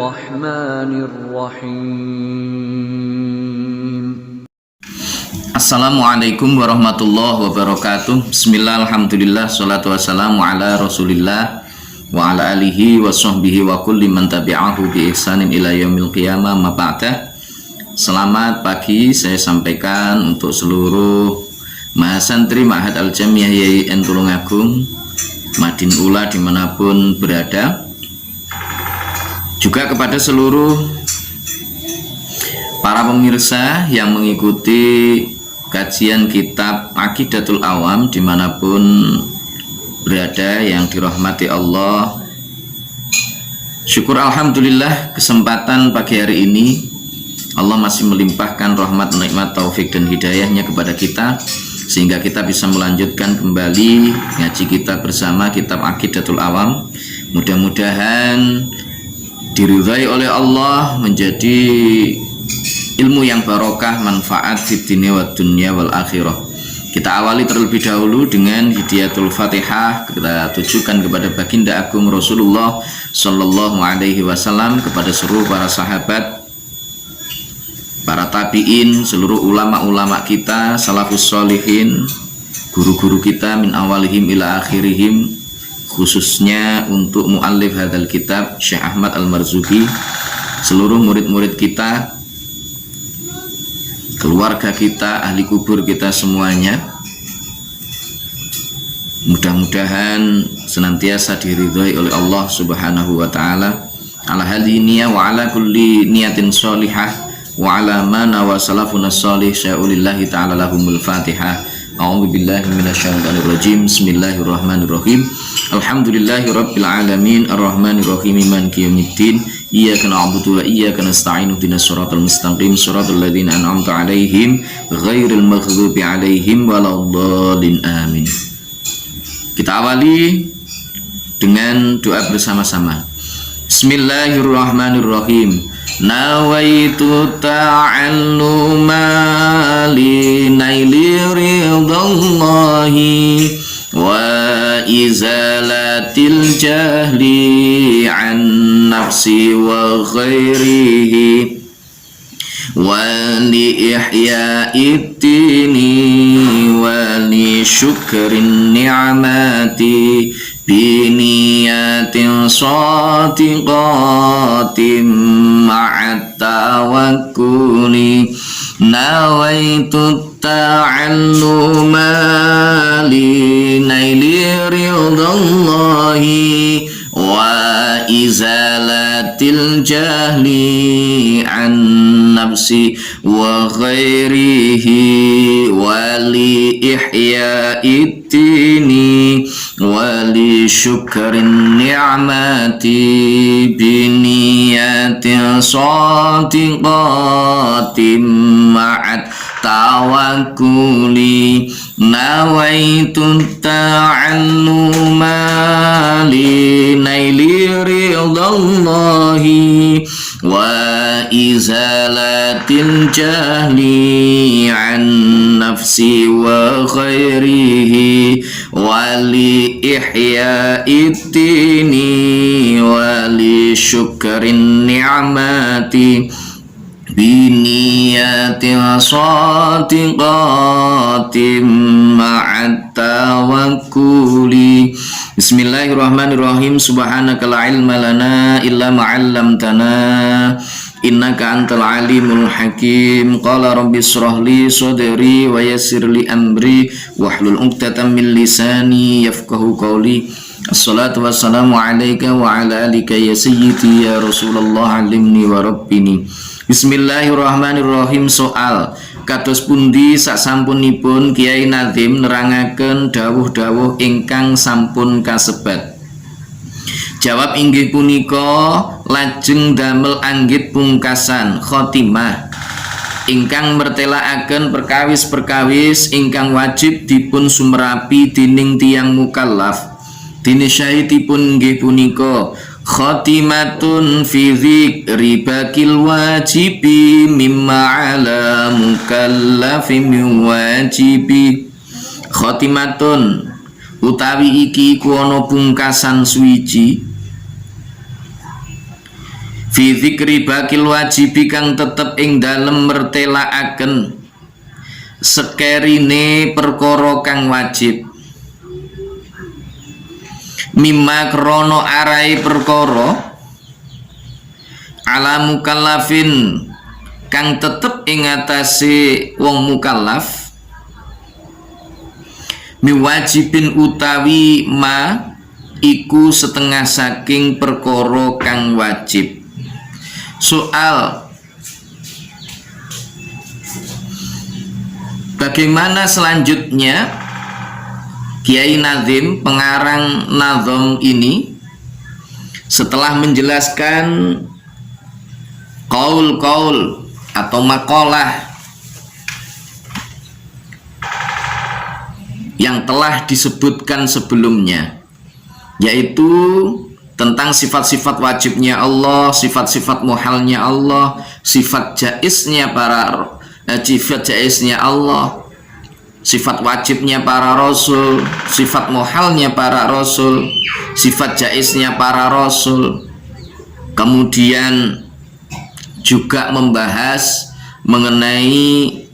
Bismillahirrahmanirrahim. Assalamualaikum warahmatullahi wabarakatuh. Bismillah, alhamdulillah, salatu wassalamu ala rasulillah wa ala alihi wa sahbihi wa kulli man tabi'ahu bi ihsanin ila yaumil qiyamah ma ba'da. Selamat pagi saya sampaikan untuk seluruh mahasantri Ma'had Al-Jamiah YIN Tulungagung, Madin Ula dimanapun berada, juga kepada seluruh para pemirsa yang mengikuti kajian kitab Aqidatul Awam dimanapun berada yang dirahmati Allah. Syukur alhamdulillah kesempatan pagi hari ini Allah masih melimpahkan rahmat, nikmat, taufik dan hidayahnya kepada kita sehingga kita bisa melanjutkan kembali ngaji kita bersama kitab Aqidatul Awam. Mudah-mudahan diridhai oleh Allah, menjadi ilmu yang barokah, manfaat fid dunya wad dunya wal akhirah. Kita awali terlebih dahulu dengan hidayatul Fatihah, kita tujukan kepada baginda agung Rasulullah sallallahu alaihi wasallam, kepada seluruh para sahabat, para tabi'in, seluruh ulama-ulama kita, salafus sholihin, guru-guru kita min awalihim ila akhirihim, khususnya untuk muallif hadzal kitab Syekh Ahmad Al-Marzuki, seluruh murid-murid kita, keluarga kita, ahli kubur kita semuanya. Mudah-mudahan senantiasa diridhoi oleh Allah Subhanahu wa taala. Ala hadhihi niyah wa ala kulli niyatin sholihah wa ala ma nawa salafuna sholih sya'ulillahi ta'ala lahumul Fatihah. A'udzu billahi minasyaitonir rajim. Bismillahirrahmanirrahim. Alhamdulillahirabbil alamin arrahmanir rahim maliki yaumiddin. Iyyaka na'budu wa iyyaka nasta'in ihdinas siratal mustaqim siratal ladzina an'amta 'alaihim ghairil maghdubi 'alaihim waladdallin amin. Kita awali dengan doa bersama-sama. Bismillahirrahmanirrahim. Nawaitu ta'alluma li naili ridallahi wa izalatil jahli an nafsi wa ghairihi wa li ihya'id dini wa li syukrin ni'mati biniyatin shadiqatin ma'at tawakkuli. Nawaitu ta'alluma li naili ridallahi wa izalatil jahli an nafsi wa ghairihi wa li ihya'id dini wa li syukrin ni'mati biniyatin shadiqatin ma'at tawakkuli. Nawaitu ta'alluma li naili ridallahi wa izalatil jahli an nafsi wa ghairihi wa li ihya'id dini wa li syukrin ni'mati biniyatin shadiqatin ma'at tawakkuli. Bismillahirrahmanirrahim. Subhanaka la ilma lana illa ma 'allamtana innaka antal alimul hakim. Qala rabbi shrah li sadri wa yassir li amri wahlul 'uqdatam min lisani yafqahu qawli. Assalatu wassalamu alayka wa ala alika ya sayyidi ya Rasulullah alimni wa rabbini. Bismillahirrahmanirrahim. Soal kados pundi saksampunipun Kiai Nazim nerangaken dawuh-dawuh ingkang sampun kasebat? Jawab inggih punika lajeng damel anggit pungkasan khotimah ingkang mertelaaken perkawis-perkawis ingkang wajib dipun sumerapi dening tiyang mukallaf. Dene syahidipun inggih punika khatimatun fi dzikri bakil wajibi mimma ala mukallafin min wajibi. Khatimatun utawi iki iku ana pungkasan suwiji fi dzikri bakil wajibi kang tetep ing dalem mertelaaken sekerine perkara kang wajib, mimma krono arai perkara ala mukallafin kang tetep ing atase wong mukallaf, miwajibin utawi ma iku setengah saking perkara kang wajib. Soal, bagaimana selanjutnya Kiai Nazim pengarang nazom ini setelah menjelaskan kaul-kaul atau makalah yang telah disebutkan sebelumnya, yaitu tentang sifat-sifat wajibnya Allah, sifat-sifat muhalnya Allah, sifat jaiznya Allah, sifat wajibnya para rasul, sifat muhalnya para rasul, sifat jaiznya para rasul. Kemudian juga membahas mengenai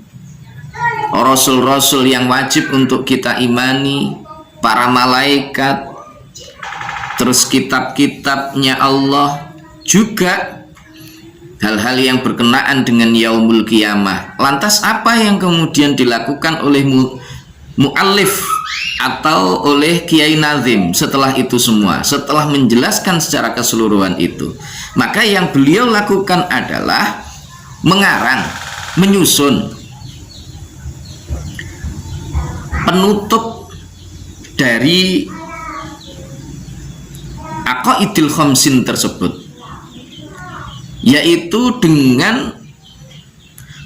rasul-rasul yang wajib untuk kita imani, para malaikat, terus kitab-kitabnya Allah, juga hal-hal yang berkenaan dengan yaumul qiyamah. Lantas apa yang kemudian dilakukan oleh muallif atau oleh Kiai Nazim setelah itu semua? Setelah menjelaskan secara keseluruhan itu, maka yang beliau lakukan adalah mengarang, menyusun penutup dari aqaidil khamsin tersebut, yaitu dengan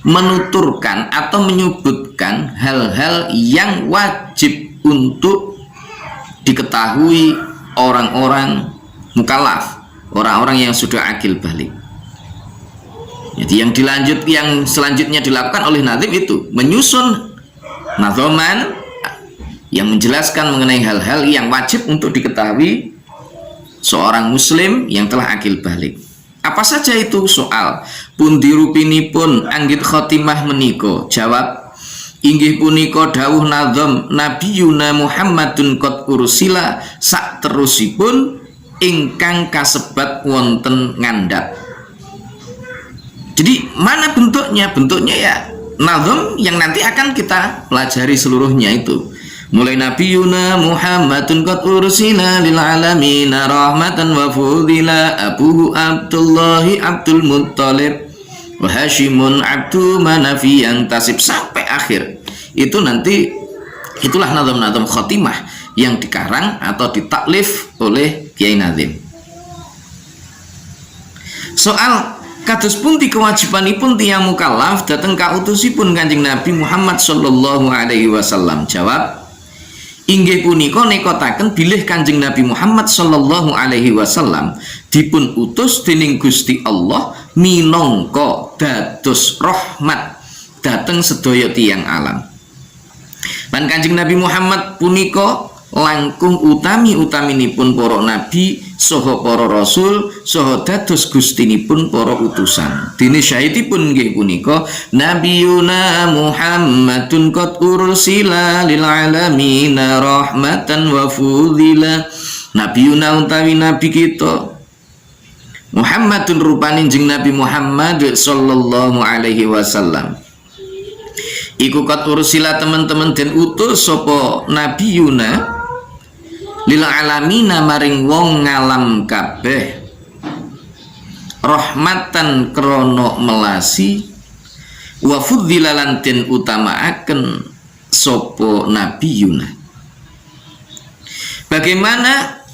menuturkan atau menyebutkan hal-hal yang wajib untuk diketahui orang-orang mukallaf, orang-orang yang sudah akil balik. Jadi yang selanjutnya dilakukan oleh Nazim itu menyusun nazoman yang menjelaskan mengenai hal-hal yang wajib untuk diketahui seorang muslim yang telah akil balik. Apa saja itu? Soal pundi rupinipun anggit khotimah meniko? Jawab, inggih punika dawuh nazam nabiyuna Muhammadun qad ursila sak terusipun ingkang kasebat wonten ngandhap. Jadi mana bentuknya? Bentuknya ya nazam yang nanti akan kita pelajari seluruhnya itu. Mulai nabiyuna Muhammadun qad ursila lil alamin rahmatan wa fudila abuhu Abdullahi Abdul Muttalib wa Hashimun Abdu Manafi yang tasib sampai akhir. Itu nanti itulah nazam-nazam khotimah yang dikarang atau ditaklif oleh Kiai Nazim. Soal kados pundi kewajibanipun tiyang mukallaf dhateng kautusipun Kanjeng Nabi Muhammad sallallahu alaihi wasallam? Jawab, inggih punika nekotaken bilih Kanjeng Nabi Muhammad sallallahu alaihi wasallam dipun utus dening Gusti Allah minangka dados rahmat dhateng sedaya tiyang alam. Lan Kanjeng Nabi Muhammad punika langkung utami-utaminipun para nabi saha para rasul saha dados gustinipun para utusan. Dene syahidipun nggih punika nabiyuna Muhammadun qad ursila lil alamin rahmatan wa fudila. Nabiyuna utawi nabi kita Muhammadun rupane jeneng Nabi Muhammad sallallahu alaihi wasallam iku qad ursila teman-teman den utus sapa nabiyuna lil alamina maring wong ngalam kabeh rahmatan krono melasi wa fudzila lan den utamaaken sapa nabiyuna. Bagaimana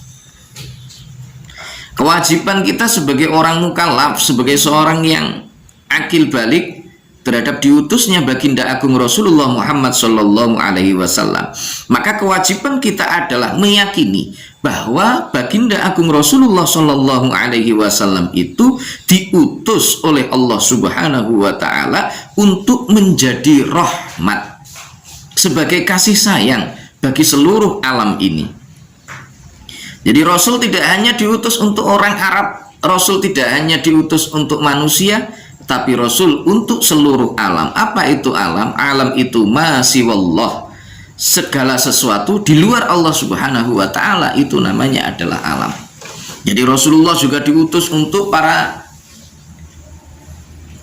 kewajiban kita sebagai orang mukallaf, sebagai seorang yang akil balik terhadap diutusnya baginda agung Rasulullah Muhammad sallallahu alaihi wasallam? Maka kewajiban kita adalah meyakini bahwa baginda agung Rasulullah sallallahu alaihi wasallam itu diutus oleh Allah Subhanahu wa taala untuk menjadi rahmat, sebagai kasih sayang bagi seluruh alam ini. Jadi Rasul tidak hanya diutus untuk orang Arab Rasul tidak hanya diutus untuk manusia, tapi Rasul untuk seluruh alam. Apa itu alam? Alam itu ma siwallah, segala sesuatu di luar Allah Subhanahu wa ta'ala, itu namanya adalah alam. Jadi Rasulullah juga diutus untuk para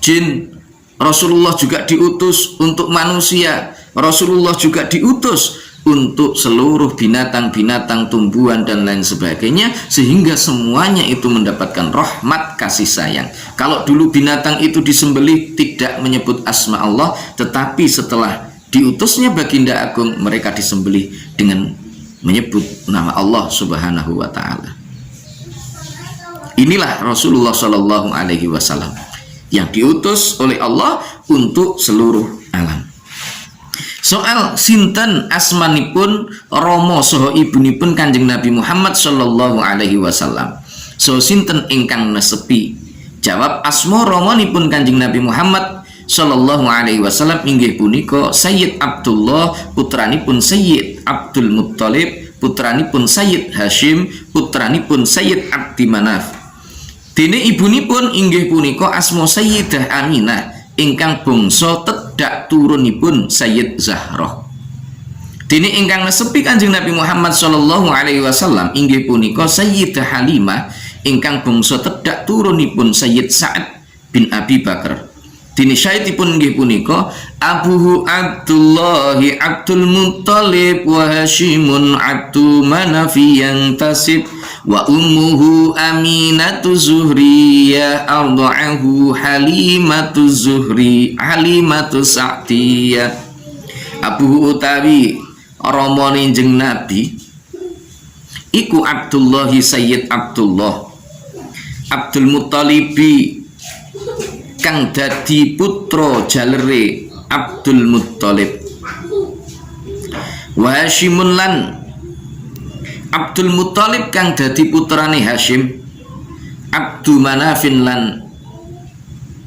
jin, Rasulullah juga diutus untuk manusia, Rasulullah juga diutus untuk seluruh binatang-binatang, tumbuhan dan lain sebagainya, sehingga semuanya itu mendapatkan rahmat kasih sayang. Kalau dulu binatang itu disembelih tidak menyebut asma Allah, tetapi setelah diutusnya baginda agung, mereka disembelih dengan menyebut nama Allah Subhanahu wa ta'ala. Inilah Rasulullah Shallallahu Alaihi Wasallam yang diutus oleh Allah untuk seluruh alam. Soal sinten asmanipun Rama saha ibunipun Kanjeng Nabi Muhammad Shallallahu Alaihi Wasallam. So sinten ingkang nesepi? Jawab, asma ramanipun Kanjeng Nabi Muhammad Shallallahu Alaihi Wasallam inggih punika Sayyid Abdullah, putranipun Sayyid Abdul Muttalib, putranipun Sayyid Hashim, putranipun Sayyid Abdi Manaf. Dene ibunipun inggih punika asma Sayyidah Aminah, ingkang bangsa tedhak turunipun Sayyid Zahra. Dene ingkang nesepi Kanjeng Nabi Muhammad Shallallahu Alaihi Wasallam inggih punika Sayyidah Halimah, ingkang bangsa tedhak turunipun Sayyid Sa'ad bin Abi Bakar. Dene syahidipun inggih punika Abuhu Abdullahi Abdul Muttalib wa Hashimun Abdu Manafi yang tasib wa ummuhu Aminatu Zuhriyah arda'ahu Halimatu Zuhri Halimatu Sa'diyah. Abuhu utawi ramane jeneng Nabi iku Abdullahi Sayyid Abdullah Abdul Muttalibi kang dadi putra jalere Abdul Muttalib, wa Hashimun lan Abdul Muttalib kang dadi putrane Hashim, Abdu Manafin lan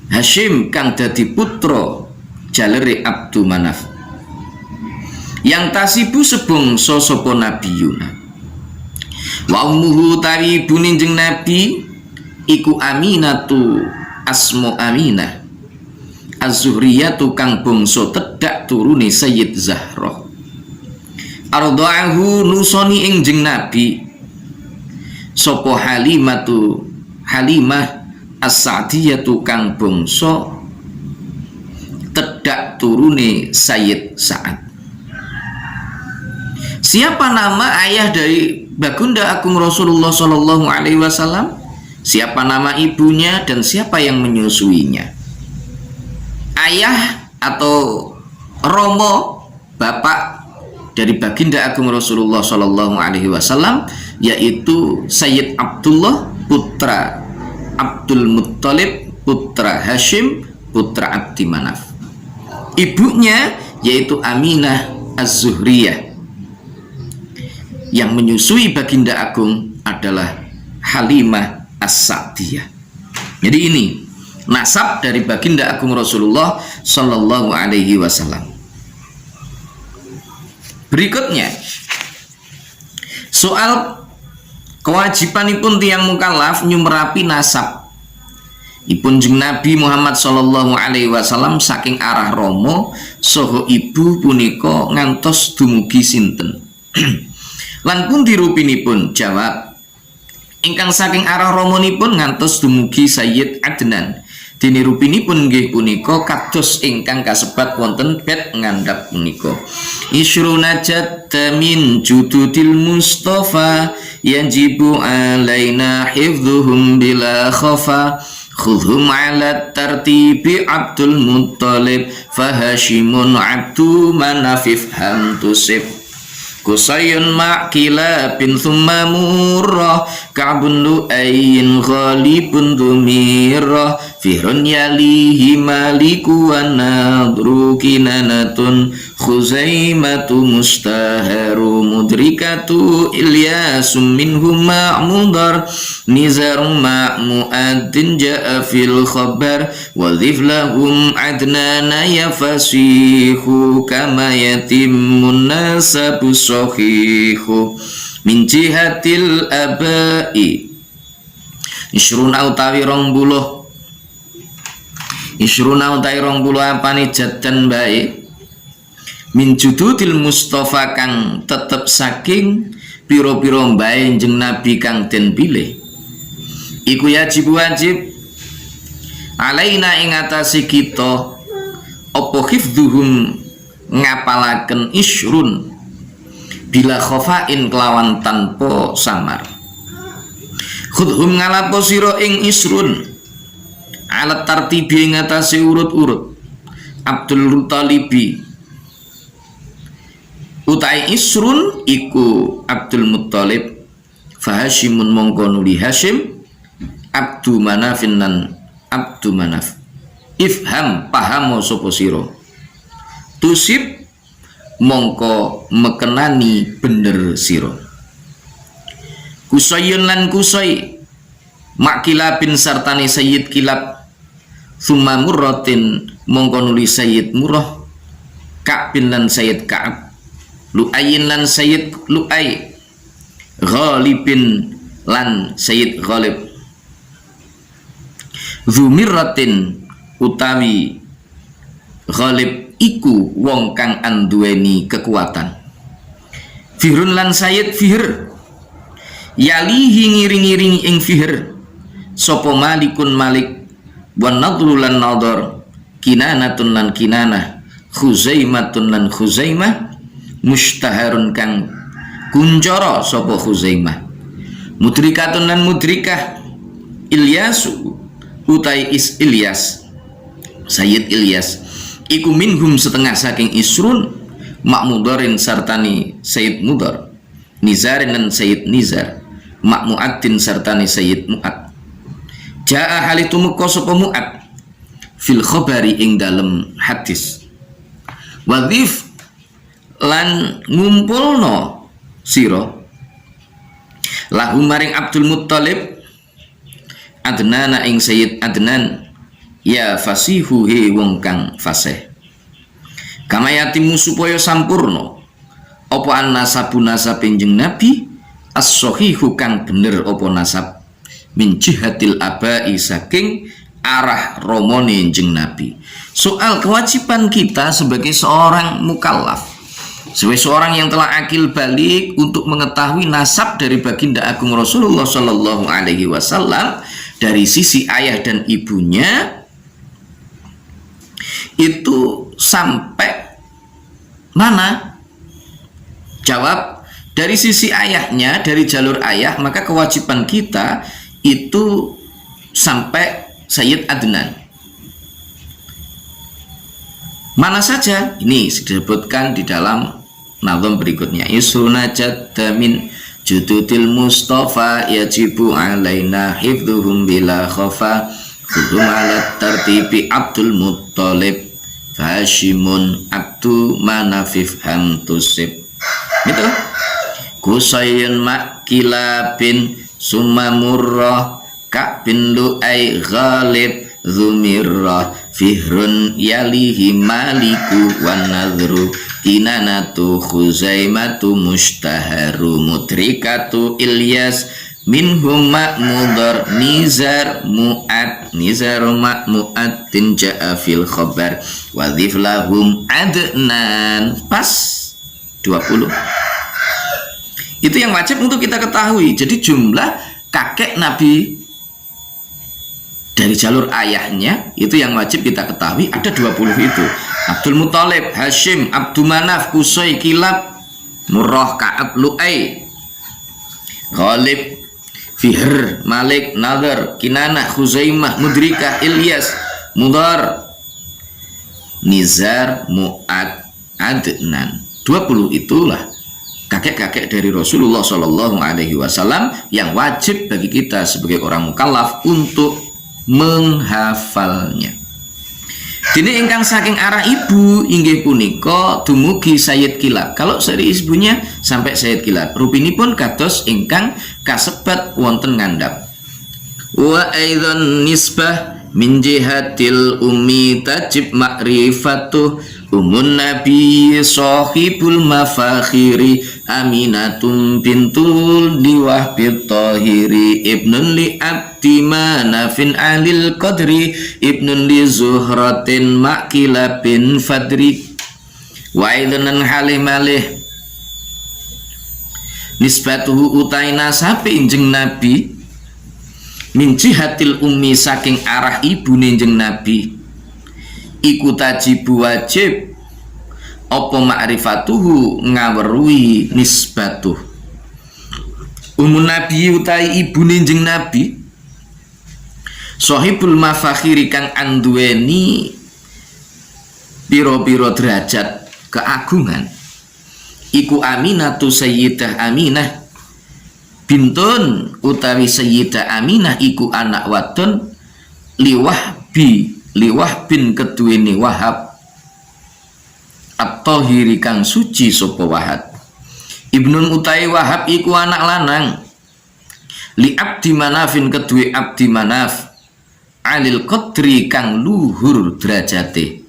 Hashim kang dadi putra jalere Abdu Manaf. Yang tasibu sebangsa sapa nabiyuna. Wa ummuhu tawi ibune jeneng Nabi iku Aminatu asma Aminah Az-Zuhriyatu kang bangsa tedhak turune Sayyid Zahra. Arda'ahu nusoni ing jeneng Nabi sapa Halimah As-Sa'diyatu kang bangsa tedhak turune Sayyid Sa'ad. Siapa nama ayah dari Baginda Agung Rasulullah Shallallahu Alaihi Wasallam? Siapa nama ibunya dan siapa yang menyusuinya? Ayah atau Romo, bapak dari Baginda Agung Rasulullah Shallallahu Alaihi Wasallam, yaitu Sayyid Abdullah putra Abdul Muttalib putra Hashim putra Abdi Manaf. Ibunya yaitu Aminah Az-Zuhriyah. Yang menyusui Baginda Agung adalah Halimah As-Sa'diyah. Jadi ini nasab dari Baginda Agung Rasulullah Shallallahu Alaihi Wasallam. Berikutnya soal kewajibanipun tiyang mukallaf nyumrapi nasab ipun jeneng Nabi Muhammad Shallallahu Alaihi Wasallam saking arah Romo soho ibu punika ngantos dumugi sinten. Lan pun dirupinipun? Jawab, ingkang saking arah romonipun ngantos dumugi Sayyid Adnan. Dene rupinipun nggih punika kados ingkang kasebat wonten bait ngandhap punika. Isruna jatta min jududil Mustafa yajibu alaina hifdhuhum bila khafa. Khudhum ala tartibi Abdul Muttalib fahashimun Abdu Manafif hamtusib. Kusayun ma'kila bin thumma murrah Ka'bun lu'ayin ghalibun dhumirrah Fihrun yalihi maliku wa nadru kinanatun Khuzaimatu mustaharu mudrikatu Ilyasum minhum ma'mudar Nizarum ma'mu'adin ja'a fil khabar Wadhif lahum adnana yafasihu Kama yatimun nasabu sahihu min jihatil abai Isruna utawi 20, Isruna utawi 20 apane jaddan bae min jududil Mustafa kang tetep saking piro-piro bae jeneng Nabi kang den pilih iku wajib alaina ing atase kita apa hifdzuhum ngapalaken isrun bila khofain kelawan tanpa samar khudhum ngalapo sira ing isrun alat tartibi ing atase urut-urut Abdul Muttalibi utai isrun iku Abdul Muttalib fa Hashimun mongko nuli Hashim Abdu Manafin lan Abdu Manaf ifham pahamo sapa sira tusib mongko mekenani bener sira Kusayun lan Kusay Makila bin sartani Sayyid Kilab Summa Murratin mongko nuli Sayyid Murrah Ka'b bin lan Sayyid Ka'ab Lu'ayin lan Sayyid Lu'ay Ghalibin lan Sayyid Ghalib Zumirratin utawi Ghalib iku wong kang anduweni kekuatan Fihrun lan Sayyid Fihr yalihi ngiring-ngiring ing Fihr sapa Malikun Malik wan Nadru lan Nadar Kinanatun lan Kinanah Khuzaimatun lan Khuzaimah mustaharun kang kuncara sapa Khuzaimah Mudrikatun lan Mudrikah Ilyasu utai Ilyas Sayyid Ilyas iku minhum setengah saking isrun Makmudarin sartani Sayyid Mudar Nizarin dan Sayyid Nizar Makmu'atin sartani Sayyid Mu'ad Ja'a halitu muka sapa Mu'ad fil khobari ing dalem hadis wadhif lan ngumpulno siro lahu maring Abdul Muttalib Adnana ing Sayyid Adnan ya fasihu he wong kang fasih kama yatimu supaya sampurno apa an nasabu nasab penjeng Nabi as-sahihu kang bener apa nasab min jihatil abai saking arah romone jeng Nabi. Soal kewajiban kita sebagai seorang mukallaf, sebagai seorang yang telah akil balik untuk mengetahui nasab dari baginda agung Rasulullah Shallallahu Alaihi Wasallam dari sisi ayah dan ibunya itu sampai mana? Jawab, dari sisi ayahnya, dari jalur ayah, maka kewajiban kita itu sampai Sayyid Adnan. Mana saja? Ini disebutkan di dalam nazam berikutnya. Isruna jadda min jududil Mustafa yajibu alaina hifdhuhum bila khafa khudhum ala tartibi Abdul Muttalib Hashimun Abdu Manafif Hamtusib. Gitu. Kusayun Makilabin Summa Murrah Ka'b bin Lu'ay Ghalib Zumirrah Fihrun yalihi Maliku wan Nadru Kinanatu Khuzaimatu Mustaharu Mudrikatu Ilyas minhum Ma'mudar Nizar Mu'ad Nizar Ma'mu'atin ja'a fil khabar wadhif lahum Adnan. Pas 20. Itu yang wajib untuk kita ketahui. Jadi jumlah kakek Nabi dari jalur ayahnya itu yang wajib kita ketahui ada 20 itu. Abdul Muttalib, Hashim, Abdu Manaf, Kusay, Kilab, Murrah, Ka'ab, Lu'ay, Ghalib, Fihr, Malik, Nadar, Kinanah, Khuzaimah, Mudrikah, Ilyas, Mudar, Nizar, Mu'ad, Adnan. 20 itulah kakek-kakek dari Rasulullah Shallallahu Alaihi Wasallam yang wajib bagi kita sebagai orang mukallaf untuk menghafalnya. Dene ingkang saking arah ibu inggih punika dumugi Sayyid Kilab. Kalau dari ibunya sampai Sayyid Kilab, rupinipun kados ingkang kasebat wonten ngandhap. Wa aidzan nisbah min jihatil ummi tajib ma'rifatuh umun nabi sahibul mafakhiri Aminatum bintul diwahbit tahiri ibnun li'ab Abdi Manafin Alil Qadri ibnun li Zuhratin Ma'kila bin Fadri wa idnan halih malih nisbatuhu utai nasabe injeng Nabi min jihatil ummi saking arah ibu injeng Nabi iku tajibu wajib apa ma'rifatuhu ngaweruhi nisbatuh umun Nabi utai ibu injeng Nabi sahibul mafakhiri kang anduweni piro-piro derajat keagungan iku Aminatu Sayyidah Aminah bintun utawi Sayyidah Aminah iku anak wadon liwah bin keduweni Wahab at-Tahiri kang suci sapa Wahab ibnun utawi Wahab iku anak lanang li Abdi Manafin keduwe Abdi Manaf alil qadri kang luhur derajate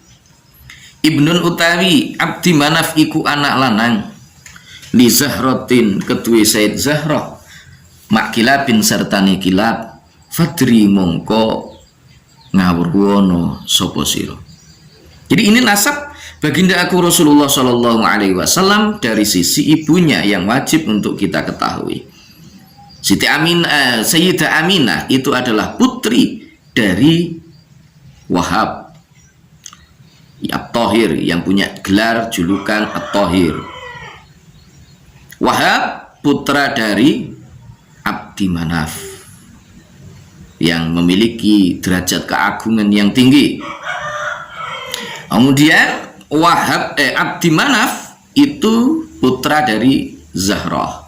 ibnun utawi Abdi Manaf iku anak lanang li Zahratin keduwe Sayyid Zahrah Makilab bin sertane Kilab Fadri mongko ngawurwono sapa sira. Jadi ini nasab baginda aku Rasulullah Shallallahu Alaihi Wasallam dari sisi ibunya yang wajib untuk kita ketahui. Siti Aminah, Sayyidah Aminah itu adalah putri dari Wahab At-Tahir yang punya gelar julukan At-Tahir. Wahab putra dari Abdi Manaf yang memiliki derajat keagungan yang tinggi. Kemudian Abdi Manaf itu putra dari Zahrah.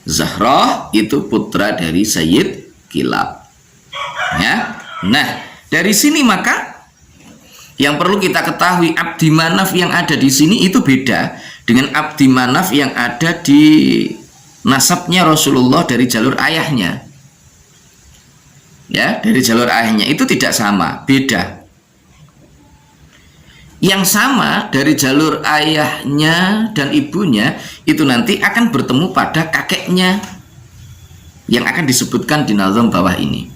Zahrah itu putra dari Sayyid Kilab. Ya. Nah, dari sini maka yang perlu kita ketahui Abdi Manaf yang ada di sini itu beda dengan Abdi Manaf yang ada di nasabnya Rasulullah dari jalur ayahnya. Ya, dari jalur ayahnya itu tidak sama, beda. Yang sama dari jalur ayahnya dan ibunya itu nanti akan bertemu pada kakeknya yang akan disebutkan di nazam bawah ini.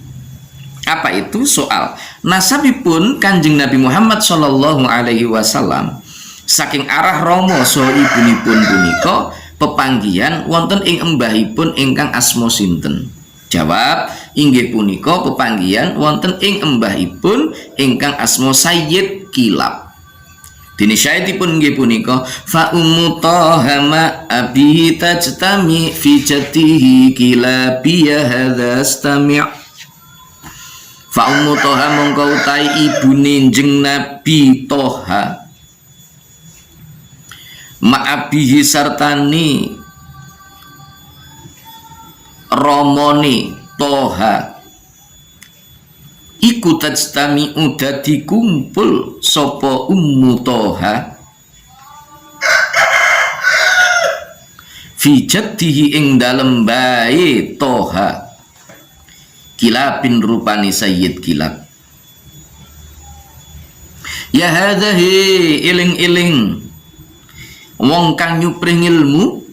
Apa itu? Soal nasabipun Kanjeng Nabi Muhammad Shallallahu Alaihi Wasallam saking arah Romo so ibunipun punika pepanggihan wonten ing embahipun ingkang asma sinten? Jawab, inggih punika pepanggihan wonten ing embahipun ingkang asma Sayyid Kilab. Dene syaitipun nggih punika fa ummu tahama abi tajtami fi jatihi kilabiya hadza stami'. Fa ummu Toha mongko utahi ibune jeneng Nabi Toha ma'abihi sartani romoni Toha iku tajtami dadi kumpul sapa ummu Toha fi jaddihi ing dalem bae Toha Kilabin rupani Sayyid Kilab. Ya hadzahi iling-iling wong kang nyupring ilmu,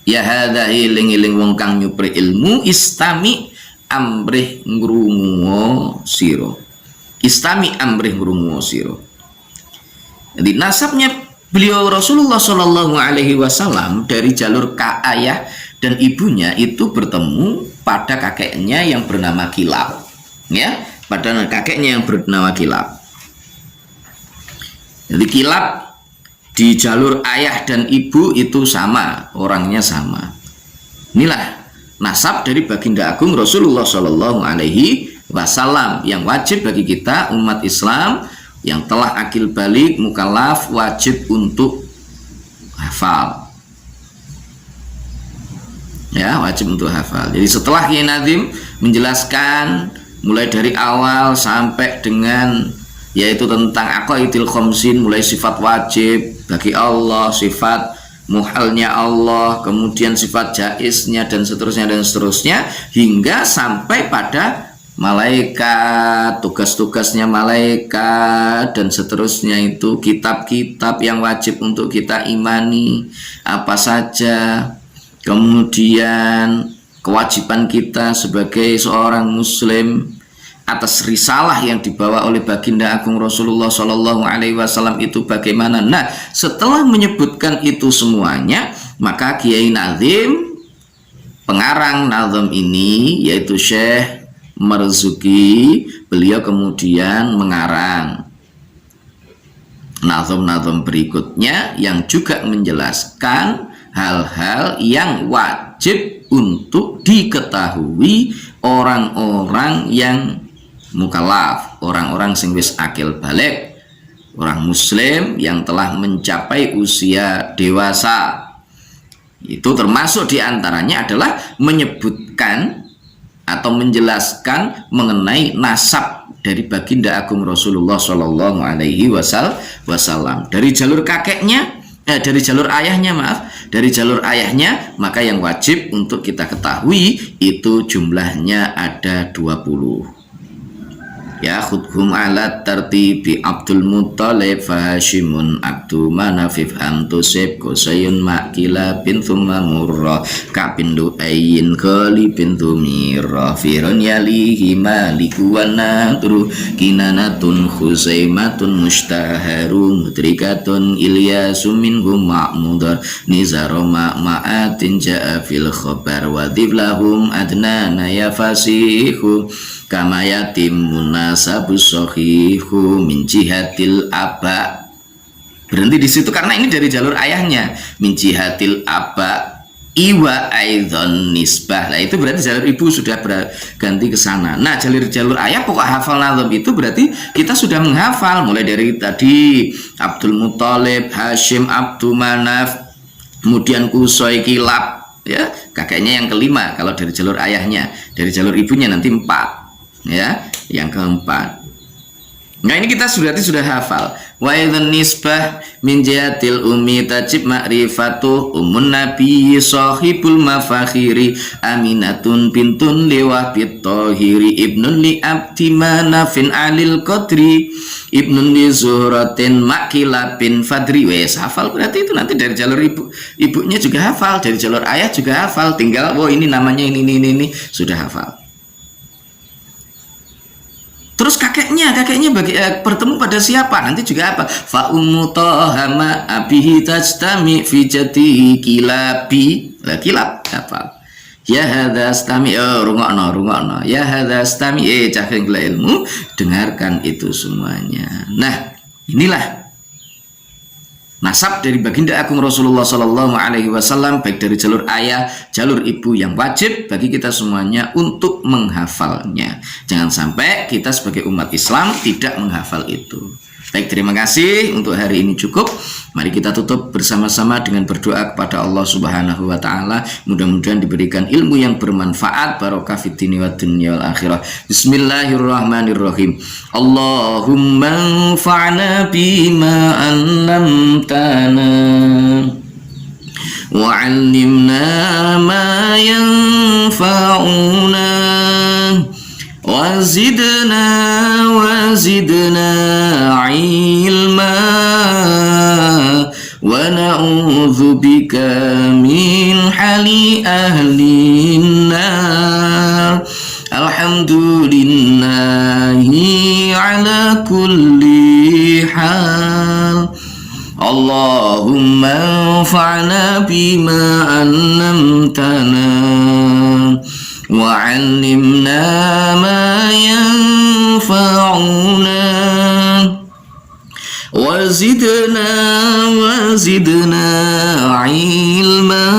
ya hadzahi iling-iling wong kang nyupring ilmu istami amrih ngrungu sira. Istami amrih ngrungu sira. Jadi nasabnya beliau Rasulullah Shallallahu Alaihi Wasallam dari jalur ayah dan ibunya itu bertemu pada kakeknya yang bernama Kilab, ya, pada kakeknya yang bernama Kilab. Jadi Kilab di jalur ayah dan ibu itu sama, orangnya sama. Inilah nasab dari baginda agung Rasulullah Shallallahu Alaihi Wasallam yang wajib bagi kita umat Islam yang telah akil balik mukallaf wajib untuk hafal. Ya, wajib untuk hafal. Jadi setelah Kiai Nazim menjelaskan mulai dari awal sampai dengan yaitu tentang aqaidil khamsin, mulai sifat wajib bagi Allah, sifat muhalnya Allah, kemudian sifat jaiznya dan seterusnya hingga sampai pada malaikat, tugas-tugasnya malaikat dan seterusnya, itu kitab-kitab yang wajib untuk kita imani apa saja. Kemudian kewajiban kita sebagai seorang muslim atas risalah yang dibawa oleh baginda agung Rasulullah Shallallahu Alaihi Wasallam itu bagaimana. Nah, setelah menyebutkan itu semuanya, maka Kiai Nazim, pengarang nazam ini, yaitu Syekh Marzuki, beliau kemudian mengarang nazam-nazam berikutnya yang juga menjelaskan hal-hal yang wajib untuk diketahui orang-orang yang mukallaf, orang-orang sing wis akil balik, orang muslim yang telah mencapai usia dewasa. Itu termasuk diantaranya adalah menyebutkan atau menjelaskan mengenai nasab dari baginda agung Rasulullah Shallallahu Alaihi Wasallam dari jalur kakeknya, dari jalur ayahnya, dari jalur ayahnya. Maka yang wajib untuk kita ketahui itu jumlahnya ada 20. Ya khudhum ala tartibi Abdul Muttalib Hashimun Abdu Manafif Antusib Qusayun Makila bin Thumma Murrah Ka'bin Du'ayin Khali bin Thumirrah Firun Yalihi Maliku wa Nadru Kinanatun Khusaymatun Mustaharu Mudrikatun Ilyasu minhum Ma'mudar Nizaro Ma'ma'atin Ja'a fil khobar Wadhib lahum adnana ya fasihu kama yatim munasabus sahihu min jihatil aba. Berhenti di situ karena ini dari jalur ayahnya. Min jihatil aba iwa aidon nisbah. Nah, itu berarti jalur ibu sudah berganti ke sana. Nah, jalur ayah pokok hafal nazam itu berarti kita sudah menghafal mulai dari tadi Abdul Muttalib, Hashim, Abdu Manaf, kemudian Qusay, Kilab, ya, kakeknya yang kelima kalau dari jalur ayahnya. Dari jalur ibunya nanti 4. Ya, yang keempat. Nah, ini kita sudah hafal. Wa idzan nisbah min jihatil ummi tajib ma'rifatu ummun nabi sahibul mafakhiri aminatun bintun liwah bitohiri ibnun li abdi manafin alil qadri ibnun li zuhratin makila bin fadri. Wes hafal berarti itu nanti dari jalur ibunya juga hafal, dari jalur ayah juga hafal, tinggal ini namanya ini sudah hafal. Terus kakeknya bertemu pada siapa? Nanti juga apa? Fa ummu tahama abihi tajtami fi jatihi kilabi. Lah kilab apa? Ya hadza stami, rungokno. Ya hadza stami, cah ilmu, dengarkan itu semuanya. Nah, inilah nasab dari baginda agung Rasulullah Sallallahu Alaihi Wasallam, baik dari jalur ayah, jalur ibu, yang wajib bagi kita semuanya untuk menghafalnya. Jangan sampai kita sebagai umat Islam tidak menghafal itu. Baik, terima kasih, untuk hari ini cukup. Mari kita tutup bersama-sama dengan berdoa kepada Allah Subhanahu wa Ta'ala. Mudah-mudahan diberikan ilmu yang bermanfaat, barokah fid dini wad dunya wal akhirah. Bismillahirrahmanirrahim. Allahumma anfa'na bima 'allamtana wa 'allimna ma yanfa'una wazidna ilma wa na'udzu bika min hali ahlin nar. Alhamdulillahi ala kulli hal. Allahumma anfa'na bima 'allamtana wa 'allimna ma yanfa'una wazidna ilma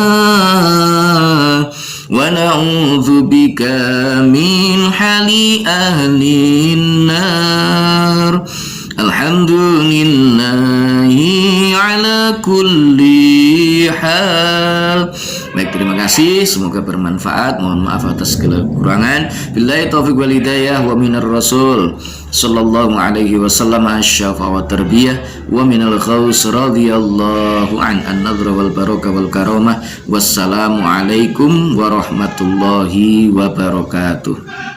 wa na'udzu bika min hali ahlin nar. Alhamdulillahi ala kulli hal. Baik, terima kasih, semoga bermanfaat. Mohon maaf atas segala kekurangan. Billahi taufiq wal hidayah wa minar rasul sallallahu alaihi wasallam asyafa wa tarbiyah wa minal khaus radhiyallahu an-nadhra wal barakah wal karamah. Wassalamu alaikum warahmatullahi wabarakatuh.